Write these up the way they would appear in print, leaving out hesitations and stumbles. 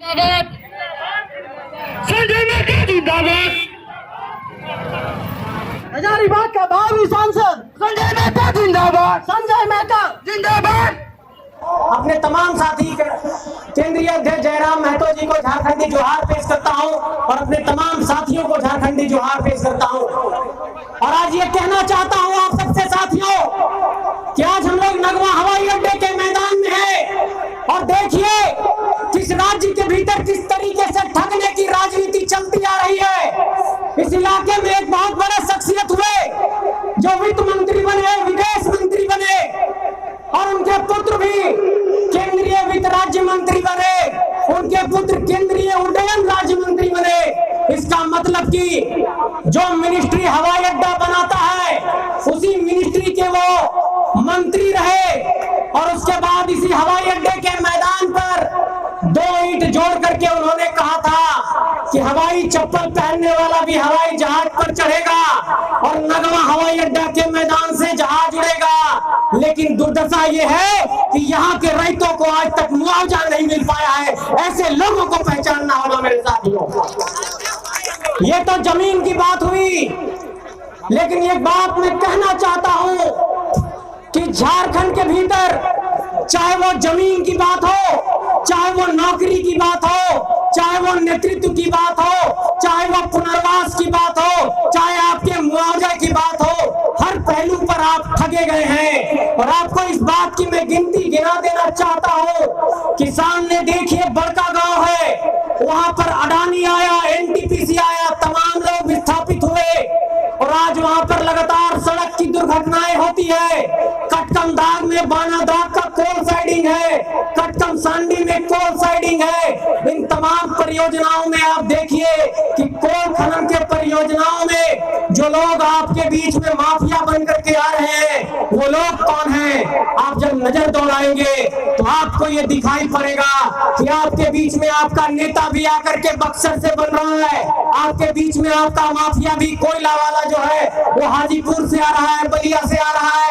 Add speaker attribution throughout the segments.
Speaker 1: संजय मेहता जिंदाबाद।
Speaker 2: हजारीबाग का भावी सांसद
Speaker 1: संजय मेहता जिंदाबाद।
Speaker 2: संजय मेहता
Speaker 1: जिंदाबाद।
Speaker 2: अपने तमाम साथी केंद्रीय अध्यक्ष जयराम महतो जी को झारखंडी जोहार पेश करता हूं और अपने तमाम साथियों को झारखंडी जोहार पेश करता हूं। और आज ये कहना चाहता हूं आप सबसे साथियों कि आज हम लोग नगवा हवाई अड्डे के मैदान में हैं और देखिए किस राज्य के भीतर किस तरीके से ठगने की राजनीति चलती आ रही है। इस इलाके में एक बहुत बड़े शख्सियत हुए जो वित्त मंत्री बने, विदेश मंत्री बने और उनके पुत्र भी केंद्रीय वित्त राज्य मंत्री बने, उनके पुत्र केंद्रीय उड्डयन राज्य मंत्री बने। इसका मतलब कि जो मिनिस्ट्री हवाई अड्डा बनाता है उसी मिनिस्ट्री के वो मंत्री रहे और उसके बाद इसी हवाई अड्डे के मैदान पर 2 ईंट जोड़ करके उन्होंने कहा था कि हवाई चप्पल पहनने वाला भी हवाई जहाज पर चढ़ेगा और नगवा हवाई अड्डा के मैदान से जहाज उड़ेगा। लेकिन दुर्दशा ये है कि यहाँ के रैयतों को आज तक मुआवजा नहीं मिल पाया है। ऐसे लोगों को पहचानना होगा मेरे साथियों। ये तो जमीन की बात हुई, लेकिन एक बात मैं कहना चाहता हूं कि झारखंड के भीतर चाहे वो जमीन की बात हो, चाहे वो नौकरी की बात हो, चाहे वो नेतृत्व की बात हो, चाहे वो पुनर्वास की बात हो, चाहे आपके मुआवजे की बात हो, हर पहलू पर आप ठगे गए हैं। और आपको इस बात की मैं गिनती गिना देना चाहता हूं कि सामने देखिए बड़का गांव है, वहां पर अडानी आया, एनटीपीसी आया, तमाम लोग विस्थापित हुए और आज वहां पर लगातार सड़क की दुर्घटनाएं होती है। कटकम दाग में बानादाग का कोल साइडिंग है, कटकम सांडी में कोल साइडिंग है। इन तमाम परियोजनाओं में आप देखिए कि कोल खनन के परियोजनाओं में जो लोग आपके बीच में माफिया बन करके आ रहे हैं वो लोग कौन हैं? आप जब नजर दौड़ाएंगे तो आपको ये दिखाई पड़ेगा कि आपके बीच में आपका नेता भी आकर के बक्सर से बन रहा है, आपके बीच में आपका माफिया भी कोयला वाला जो है वो हाजीपुर से आ रहा है, बलिया से आ रहा है।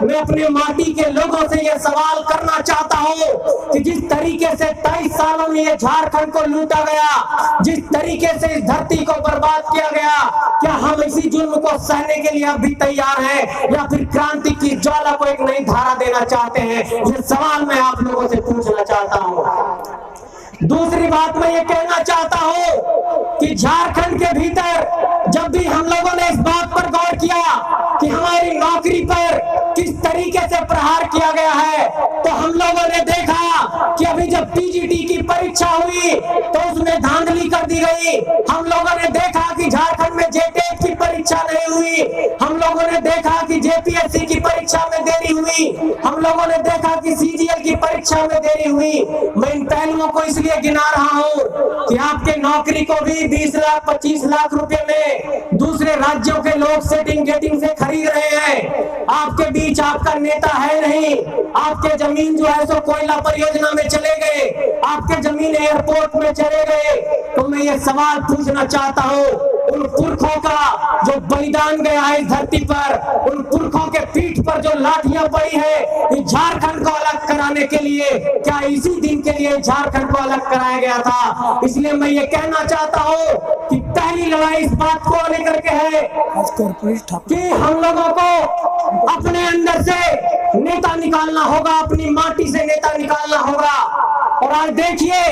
Speaker 2: मैं अपने माटी के लोगों से ये सवाल करना चाहता हूँ कि जिस तरीके से 23 सालों में ये झारखंड को लूटा गया, जिस तरीके से इस धरती को बर्बाद किया गया, क्या हम इसी जुल्म को सहने के लिए अब भी तैयार हैं या फिर क्रांति की ज्वाला को एक नई धारा देना चाहते हैं? ये सवाल मैं आप लोगों से पूछना चाहता हूँ। दूसरी बात मैं ये कहना चाहता हूँ कि झारखंड के भीतर जब भी हम लोगों ने इस बात पर गौर किया कि हमारी नौकरी पर किस तरीके से प्रहार किया गया है, तो हम लोगों ने देखा कि अभी जब पीजीटी की परीक्षा हुई तो उसमें धांधली कर दी गई। हम लोगों ने देखा कि झारखंड में जेटेट की परीक्षा नहीं हुई, हम लोगों ने देखा कि जेपीएससी की परीक्षा में देरी हुई, हम लोगों ने देखा कि सीजीएल की परीक्षा में देरी हुई। मैं इन पहलुओं को इसलिए गिना रहा हूँ कि आपके नौकरी को भी 20 लाख 25 लाख रुपए में दूसरे राज्यों के लोग सेटिंग गेटिंग से खरीद रहे हैं। आपके बीच आपका नेता है नहीं, आपके जमीन जो है सो कोयला परियोजना में चले गए, आपके जमीन एयरपोर्ट में चले गए। तो मैं ये सवाल पूछना चाहता हूँ उन पुरखों का जो बलिदान गया है इस धरती पर, उन पुरखों के पीठ पर जो लाठियां पड़ी है इस झारखंड को अलग कराने के लिए, क्या इसी दिन के लिए झारखंड को अलग कराया गया था? इसलिए मैं ये कहना चाहता हूँ कि पहली लड़ाई इस बात को लेकर के है कि हम लोगों को अपने अंदर से नेता निकालना होगा, अपनी माटी से नेता निकालना होगा। और आज देखिए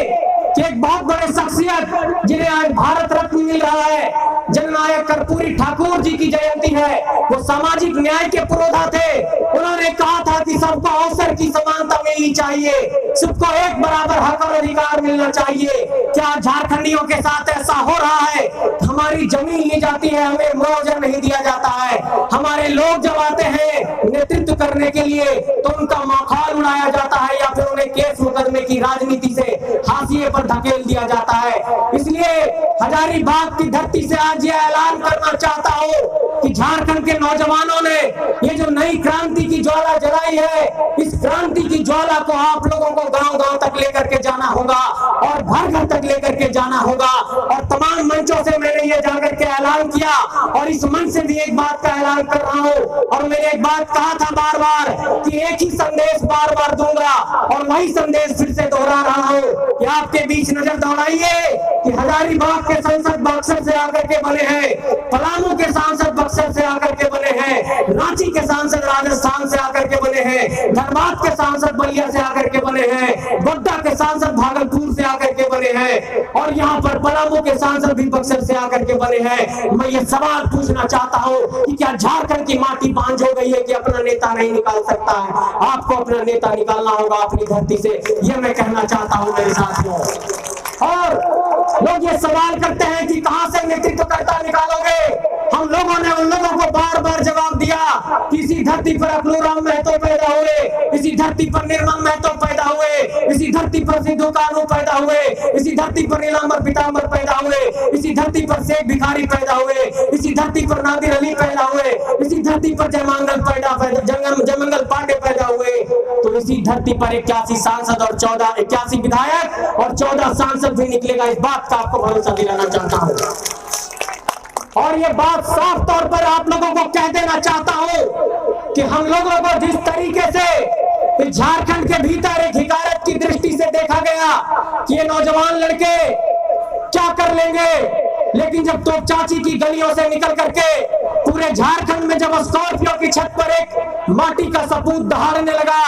Speaker 2: कि एक बहुत बड़े शख्सियत जिन्हें आज भारत रत्न मिल रहा है, जननायक कर्पूरी ठाकुर जी की जयंती है, वो सामाजिक न्याय के पुरोधा थे। उन्होंने कहा था कि सबको अवसर की समानता मिलनी चाहिए, सबको एक बराबर हक और अधिकार मिलना चाहिए। क्या झारखंडियों के साथ ऐसा हो रहा है? हमारी जमीन ली जाती है, हमें मुआवजा नहीं दिया जाता है। हमारे लोग जब आते हैं नेतृत्व करने के लिए तो उनका माखौल उड़ाया जाता है या फिर उन्हें केस मुकदमे की राजनीति से हाशिए पर धकेल दिया जाता है। इसलिए हजारीबाग की धरती से आज ये ऐलान करना चाहता हूँ कि झारखंड के नौजवानों ने ये जो नई क्रांति की ज्वाला जलाई है, इस क्रांति की ज्वाला को आप लोगों को गांव गांव तक लेकर के जाना होगा और घर घर तक लेकर के जाना होगा और तमाम तमाम मंचों से मैंने ये जाकर के ऐलान किया और इस मंच से भी एक बात का ऐलान कर रहा हूँ। और मैंने एक बात कहा था बार बार कि एक ही संदेश बार बार दूंगा और वही संदेश फिर से दोहरा रहा हूँ कि आपके बीच नजर दौड़ाइए कि हजारीबाग के सांसद बक्सर से आकर के बने हैं, पलामू के सांसद बक्सर से आकर के बने हैं, रांची के सांसद राजस्थान से आकर के बने हैं, धनबाद के सांसद बलिया से आकर के बने हैं, गोड्डा के सांसद भागलपुर से आकर के बने हैं और यहाँ पर पलामू के सांसद भी बक्सर से आकर के बने हैं। मैं ये सवाल पूछना चाहता हूँ कि क्या झारखंड की माटी बांझ हो गई है कि अपना नेता नहीं निकाल सकता है? आपको अपना नेता निकालना होगा अपनी धरती से, ये मैं कहना चाहता हूँ मेरे साथियों। और लोग ये सवाल करते हैं कि कहां से नेतृत्वकर्ता निकालोगे? हम लोगों ने उन लोगों को बार बार जवाब दिया कि इसी धरती पर अकलूराम महतो पैदा हुए, इसी धरती पर निर्मल महतो पैदा हुए, इसी धरती पर सिद्धू कानू पैदा हुए, इसी धरती पर नीलांबर पीतांबर पैदा हुए, इसी धरती पर शेख भिखारी पैदा हुए, इसी धरती पर नादिर अली पैदा हुए, इसी धरती पर जयमंगल पांडे पैदा हुए। तो इसी धरती पर 81 सांसद और 81 विधायक और 14 सांसद भी निकलेगा, इस बात का आपको भरोसा दिलाना चाहता हूँ। और ये बात साफ तौर पर आप लोगों को कह देना चाहता हूं कि हम लोगों को जिस तरीके से झारखंड के भीतर एक हिकारत की दृष्टि से देखा गया कि ये नौजवान लड़के क्या कर लेंगे, लेकिन जब तो चाची की गलियों से निकल करके पूरे झारखंड में जब स्कॉर्पियो की छत पर एक माटी का सपूत दहाड़ने लगा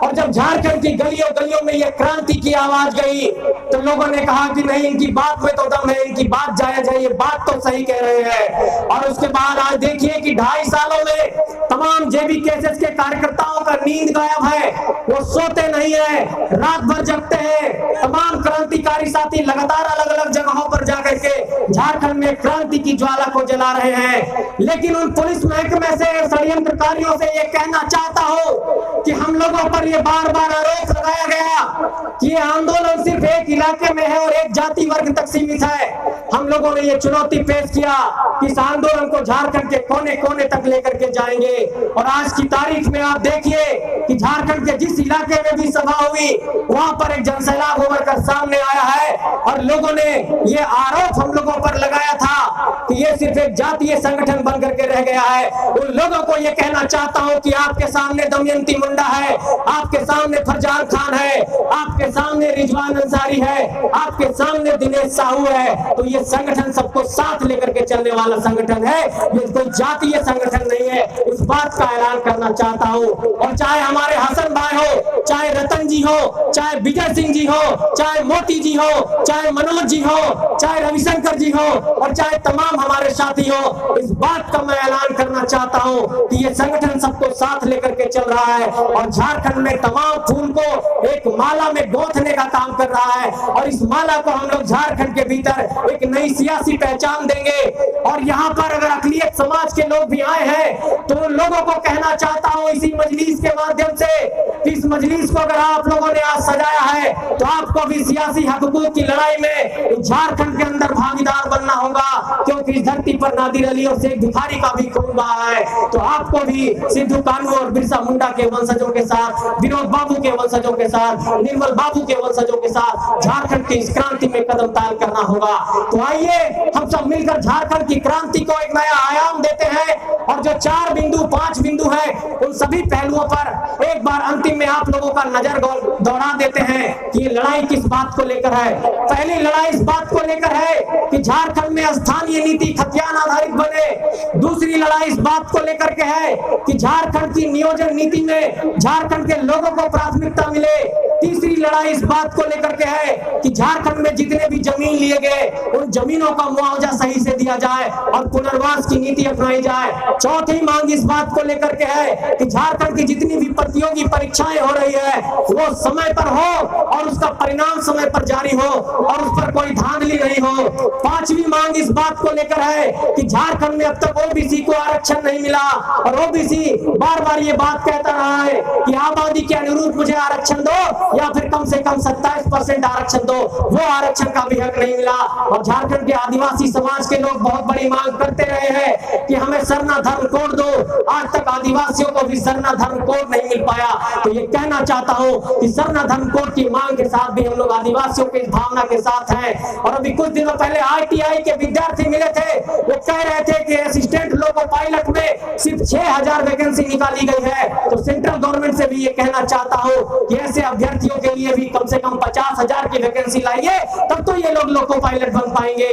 Speaker 2: और जब झारखंड की गलियों गलियों में ये क्रांति की आवाज गई तो लोगों ने कहा कि नहीं, इनकी बात में तो दम है, इनकी बात जायज है, ये बात तो सही कह रहे हैं। और उसके बाद आज देखिए कि 2.5 सालों में तमाम जेबी केसेस के कार्यकर्ताओं का नींद गायब है, वो सोते नहीं है, रात भर जगते हैं। तमाम क्रांतिकारी साथी लगातार अलग अलग जगहों पर जाकर के झारखंड में क्रांति की ज्वाला को जला रहे हैं। लेकिन उन पुलिस महकमे से, षड्यंत्रकारियों से ये कहना चाहता हूं कि हम लोगों पर ये बार बार आरोप लगाया गया कि ये आंदोलन सिर्फ एक इलाके में है और एक जाति वर्ग तक सीमित है। हम लोगों ने ये चुनौती पेश किया कि इस आंदोलन को झारखंड के कोने कोने तक लेकर के जाएंगे। और आज की तारीख में आप देखिए कि झारखंड के जिस इलाके में भी सभा हुई वहां पर एक जनसैलाब उभर कर सामने आया है और लोगों ने ये आरोप हम लोगों पर लगाया था कि ये सिर्फ एक जातीय संगठन बन करके रह गया है। उन लोगों को ये कहना चाहता हूं कि आपके सामने दमयंती मुंडा है, आपके सामने फरजान खान है, आपके सामने रिजवान अंसारी है, आपके सामने दिनेश साहू है। तो ये संगठन सबको साथ लेकर के चलने वाला संगठन है, ये कोई जातीय संगठन नहीं है। इस बात का ऐलान करना चाहता हूं। और चाहे हमारे हसन भाई हो, चाहे रतन जी हो, चाहे विजय सिंह जी हो, चाहे मोती जी हो, चाहे मनोज जी हो, चाहे रविशंकर जी हो और चाहे तमाम हमारे साथी हो, इस बात का मैं ऐलान करना चाहता हूं कि ये संगठन सबको साथ लेकर के चल रहा है और झारखंड में तमाम फूल को एक माला में गोथने का काम कर रहा है। और इस माला को हम लोग झारखंड के भीतर एक नई सियासी पहचान देंगे। और यहाँ पर अगर अकलियत समाज के लोग भी आए हैं तो उन लोगों को कहना चाहता हूँ इसी मजलिस के माध्यम से, इस मजलिस को अगर आप लोगों ने आज सजाया है तो आपको भी सियासी हकूक की लड़ाई में झारखंड के अंदर भागीदार बनना होगा, क्योंकि इस धरती पर नादिर अली और शेख भिखारी का भी खून बहा है। तो आपको भी सिद्धू कानू और बिरसा मुंडा के वंशजों के साथ, विनोद बाबू के वंशजों के साथ, निर्मल बाबू के वंशजों के साथ झारखंड की इस क्रांति में कदम ताल करना होगा। तो आइए हम सब मिलकर झारखंड की क्रांति को एक नया आयाम देते हैं और जो 4 बिंदु 5 बिंदु है उन सभी पहलुओं पर एक बार अंतिम में आप लोगों का नजर दौड़ा देते हैं कि ये लड़ाई किस बात को लेकर है। पहली लड़ाई इस बात को लेकर है कि झारखंड में स्थानीय नीति खतियान आधारित बने। दूसरी लड़ाई इस बात को लेकर के है कि झारखंड की नियोजन नीति में झारखंड के लोगों को प्राथमिकता मिले। तीसरी लड़ाई इस बात को लेकर के है कि झारखंड में जितने भी जमीन लिए गए उन जमीनों का मुआवजा सही से दिया जाए और पुनर्वास की नीति अपनाई जाए। चौथी मांग इस बात को लेकर के है कि झारखंड की जितनी भी प्रतियोगी परीक्षाएं हो रही है वो समय पर हो और उसका परिणाम समय पर जारी हो और उस पर कोई धांधली नहीं हो। पांचवी मांग इस बात को लेकर है कि झारखंड में अब तक ओबीसी को आरक्षण नहीं मिला और ओबीसी बार बार ये बात कहता रहा है कि आबादी के अनुरूप मुझे आरक्षण दो, या फिर कम से कम 27% आरक्षण दो, वो आरक्षण का भी हक नहीं मिला। और झारखंड के आदिवासी समाज के लोग बहुत बड़ी मांग करते रहे हैं कि हमें सरना धर्म कोड दो, आज तक आदिवासियों को भी सरना धर्म कोड नहीं मिल पाया। तो ये कहना चाहता हूँ कि सरना धर्म कोड की मांग के साथ भी हम लोग आदिवासियों की भावना के साथ हैं। और अभी कुछ दिनों पहले ITI के विद्यार्थी मिले थे, वो कह रहे थे कि असिस्टेंट लोको पायलट में सिर्फ 6000 वैकेंसी निकाली गई है। तो सेंट्रल गवर्नमेंट से भी ये कहना चाहता हूँ कि ऐसे अभ्यर्थियों के लिए भी कम से कम 50,000 की वैकेंसी लाइए, तब तो ये लोग लोको पायलट बन पाएंगे।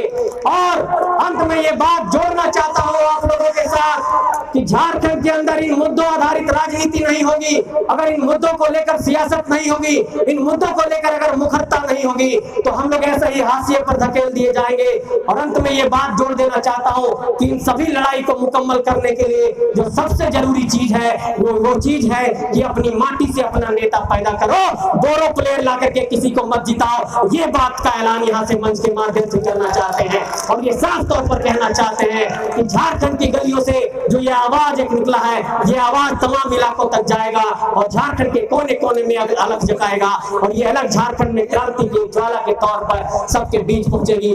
Speaker 2: और अंत में ये बात जोड़ना चाहता हूँ आप लोगों के साथ कि झारखंड के अंदर इन मुद्दों आधारित राजनीति नहीं होगी, अगर इन मुद्दों को लेकर सियासत नहीं होगी, इन मुद्दों को लेकर अगर मुखरता नहीं होगी, तो हम लोग ऐसे ही हाशिए पर धकेल दिए जाएंगे। और अंत में ये बात जोड़ देना चाहता हूँ कि इन सभी लड़ाई को मुकम्मल करने के लिए जो सबसे जरूरी चीज है वो चीज है कि अपनी माटी से अपना नेता पैदा करो, बोरो प्लेयर ला करके किसी को मत जिताओ। ये बात का ऐलान यहाँ से मंच के माध्यम से करना चाहते हैं और ये साफ तौर पर कहना चाहते हैं कि झारखंड की गलियों से जो ये आवाज एक निकला है, ये आवाज तमाम इलाकों तक जाएगा और झारखंड के कोने कोने में अलग जगाएगा और ये अलग झारखंड में क्रांति की ज्वाला के तौर पर सबके बीच पहुंचेगी।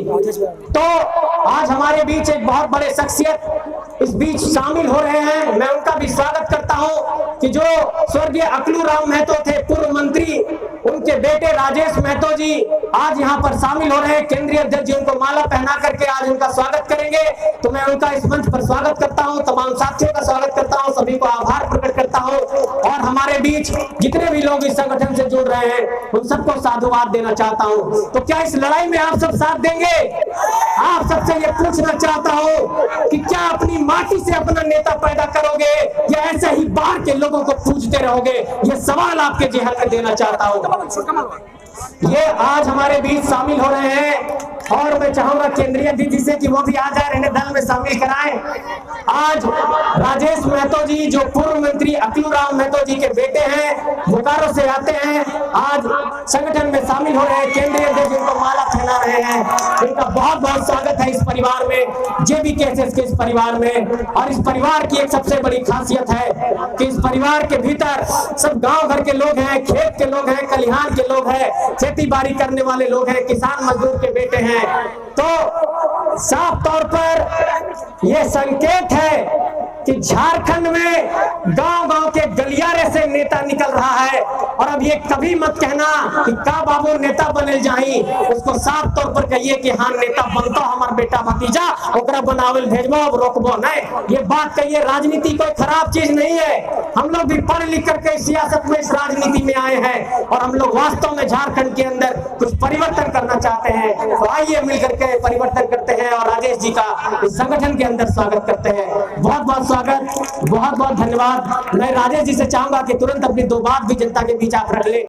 Speaker 2: तो आज हमारे बीच एक बहुत बड़े शख्सियत इस बीच शामिल हो रहे हैं, मैं उनका भी स्वागत करता हूं कि जो स्वर्गीय अकलू राम महतो थे, पूर्व मंत्री, उनके बेटे राजेश महतो जी आज यहाँ पर शामिल हो रहे हैं। केंद्रीय अध्यक्ष जी उनको माला पहना करके आज उनका स्वागत करेंगे, तो मैं उनका इस मंच पर स्वागत करता हूँ, तमाम साथियों का स्वागत करता हूँ, सभी को आभार प्रकट करता हूँ। और हमारे बीच जितने भी लोग इस संगठन से जुड़ रहे हैं उन सबको साधुवाद देना चाहता हूँ। तो क्या इस लड़ाई में आप सब साथ देंगे? आप सबसे ये पूछना चाहता हूँ कि क्या अपनी माटी से अपना नेता पैदा करोगे या ऐसे ही बाहर के लोगों को पूछते रहोगे? ये सवाल आपके जेहन में देना चाहता हूँ। ये आज हमारे बीच शामिल हो रहे हैं और मैं चाहूंगा केंद्रीय अध्यक्ष जी से कि वो भी आ जाए, इन्हें दल में शामिल कराएं। आज राजेश महतो जी जो पूर्व मंत्री अकलू राम महतो जी के बेटे हैं, बोकारो से आते हैं, आज संगठन में शामिल हो रहे हैं, केंद्रीय अध्यक्ष जी को माला पहना रहे हैं। इनका बहुत बहुत स्वागत है इस परिवार में, JBKSS के इस परिवार में। और इस परिवार की एक सबसे बड़ी खासियत है कि इस परिवार के भीतर सब गांव घर के लोग हैं, खेत के लोग हैं, खलिहान के लोग हैं, खेती बाड़ी करने वाले लोग हैं, किसान मजदूर के बेटे हैं। तो साफ तौर पर यह संकेत है कि झारखंड में गांव-गांव के गलियारे से नेता निकल रहा है। और अब ये कभी मत कहना कि का बाबू नेता बने जाई, उसको साफ तौर पर कहिए कि हाँ नेता बनता हमार बेटा भतीजा, ओकरा बनावल भेजबो, अब रोकबो नहीं। ये बात कहिए, राजनीति कोई खराब चीज नहीं है। हम लोग भी पढ़ लिख करके सियासत में, इस राजनीति में आए हैं और हम लोग वास्तव में झारखंड के अंदर कुछ परिवर्तन करना चाहते हैं। तो आइए मिलकर के परिवर्तन करते हैं और राजेश जी का इस संगठन के अंदर स्वागत करते हैं। बहुत बहुत स्वागत, बहुत बहुत धन्यवाद। मैं राजेश जी से चाहूंगा कि तुरंत अपनी दो बात भी जनता के बीच आप रख ले।